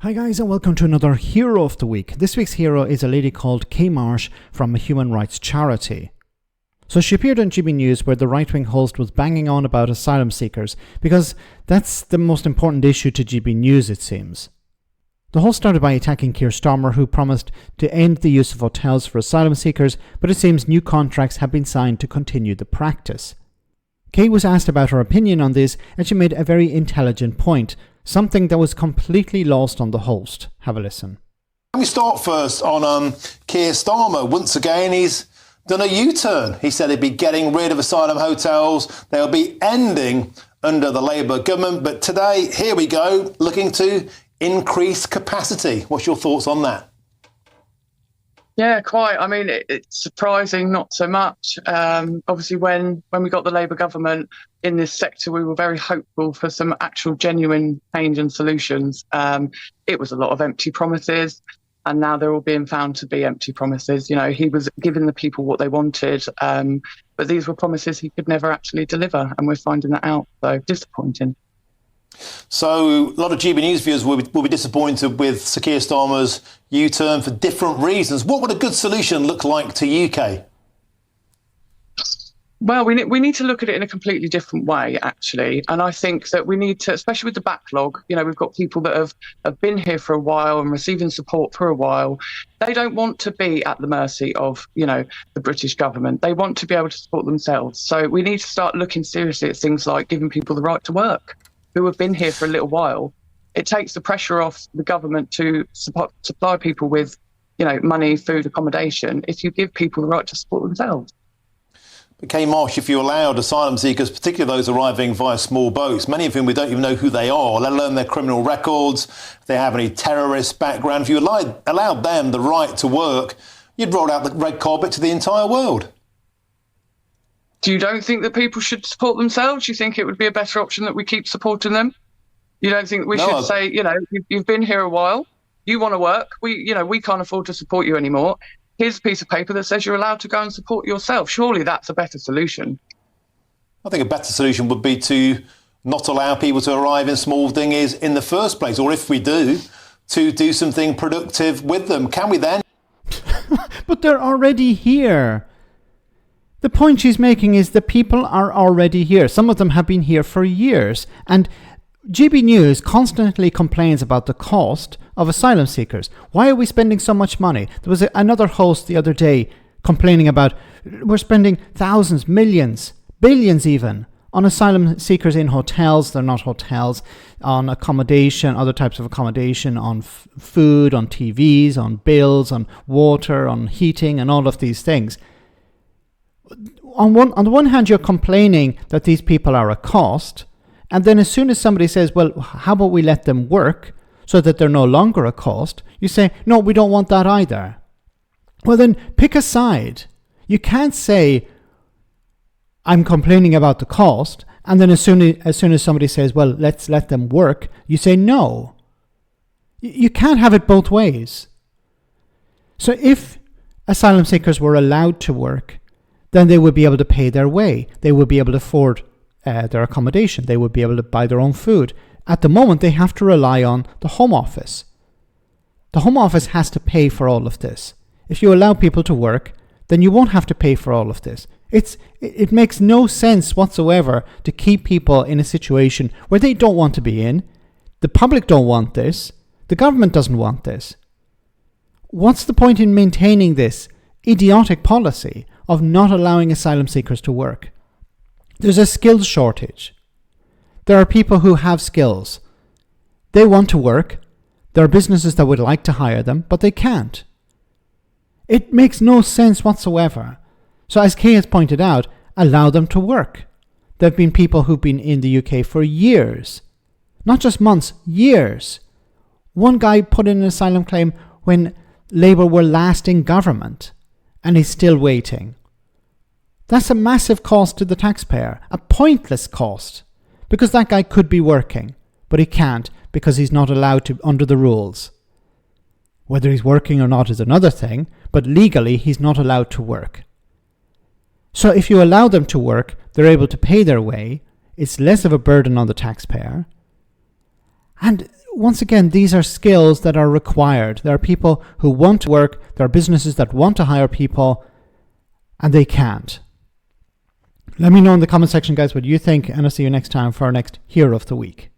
Hi guys, and welcome to another Hero of the Week. This week's hero is a lady called Kay Marsh from a Human Rights Charity. So she appeared on GB News where the right-wing host was banging on about asylum seekers because that's the most important issue to GB News, it seems. The host started by attacking Keir Starmer, who promised to end the use of hotels for asylum seekers, but it seems new contracts have been signed to continue the practice. Kay was asked about her opinion on this, and she made a very intelligent point, something that was completely lost on the host. Have a listen. Let me start first on Keir Starmer. Once again, he's done a U-turn. He said he'd be getting rid of asylum hotels. They'll be ending under the Labour government. But today, here we go, looking to increase capacity. What's your thoughts on that? Yeah, quite. I mean, it's surprising, not so much. Obviously, when we got the Labour government in this sector, we were very hopeful for some actual genuine change and solutions. It was a lot of empty promises, and now they're all being found to be empty promises. You know, he was giving the people what they wanted, but these were promises he could never actually deliver, and we're finding that out. So disappointing. So a lot of GB News viewers will be disappointed with Sir Keir Starmer's U-turn for different reasons. What would a good solution look like to UK? Well, we need to look at it in a completely different way, actually. And I think that we need to, especially with the backlog, you know, we've got people that have been here for a while and receiving support for a while. They don't want to be at the mercy of, you know, the British government. They want to be able to support themselves. So we need to start looking seriously at things like giving people the right to work who have been here for a little while. It takes the pressure off the government to supply people with, you know, money, food, accommodation, if you give people the right to support themselves. But Kay Marsh, if you allowed asylum seekers, particularly those arriving via small boats, many of whom we don't even know who they are, let alone their criminal records, if they have any terrorist background, if you allowed them the right to work, you'd roll out the red carpet to the entire world. You don't think that people should support themselves? You think it would be a better option that we keep supporting them? You don't think we should say, you know, you've been here a while, you want to work, we can't afford to support you anymore. Here's a piece of paper that says you're allowed to go and support yourself. Surely that's a better solution. I think a better solution would be to not allow people to arrive in small dinghies in the first place, or if we do, to do something productive with them. Can we then? But they're already here. The point she's making is the people are already here. Some of them have been here for years. And GB News constantly complains about the cost of asylum seekers. Why are we spending so much money? There was another host the other day complaining about we're spending thousands, millions, billions even on asylum seekers in hotels. They're not hotels. On accommodation, other types of accommodation, on food, on TVs, on bills, on water, on heating, and all of these things. On the one hand, you're complaining that these people are a cost, and then as soon as somebody says, well, how about we let them work so that they're no longer a cost, you say, no, we don't want that either. Well, then pick a side. You can't say, I'm complaining about the cost, and then as soon as somebody says, well, let's let them work, you say no. You can't have it both ways. So if asylum seekers were allowed to work, then they would be able to pay their way. They would be able to afford their accommodation. They would be able to buy their own food. At the moment, they have to rely on the Home Office. The Home Office has to pay for all of this. If you allow people to work, then you won't have to pay for all of this. It makes no sense whatsoever to keep people in a situation where they don't want to be in. The public don't want this. The government doesn't want this. What's the point in maintaining this idiotic policy of not allowing asylum seekers to work? There's a skills shortage. There are people who have skills. They want to work. There are businesses that would like to hire them, but they can't. It makes no sense whatsoever. So as Kay has pointed out, allow them to work. There have been people who've been in the UK for years. Not just months, years. One guy put in an asylum claim when Labour were last in government, and he's still waiting. That's a massive cost to the taxpayer, a pointless cost, because that guy could be working, but he can't because he's not allowed to under the rules. Whether he's working or not is another thing, but legally he's not allowed to work. So if you allow them to work, they're able to pay their way, it's less of a burden on the taxpayer. And once again, these are skills that are required. There are people who want to work, there are businesses that want to hire people, and they can't. Let me know in the comment section, guys, what you think, and I'll see you next time for our next Hero of the Week.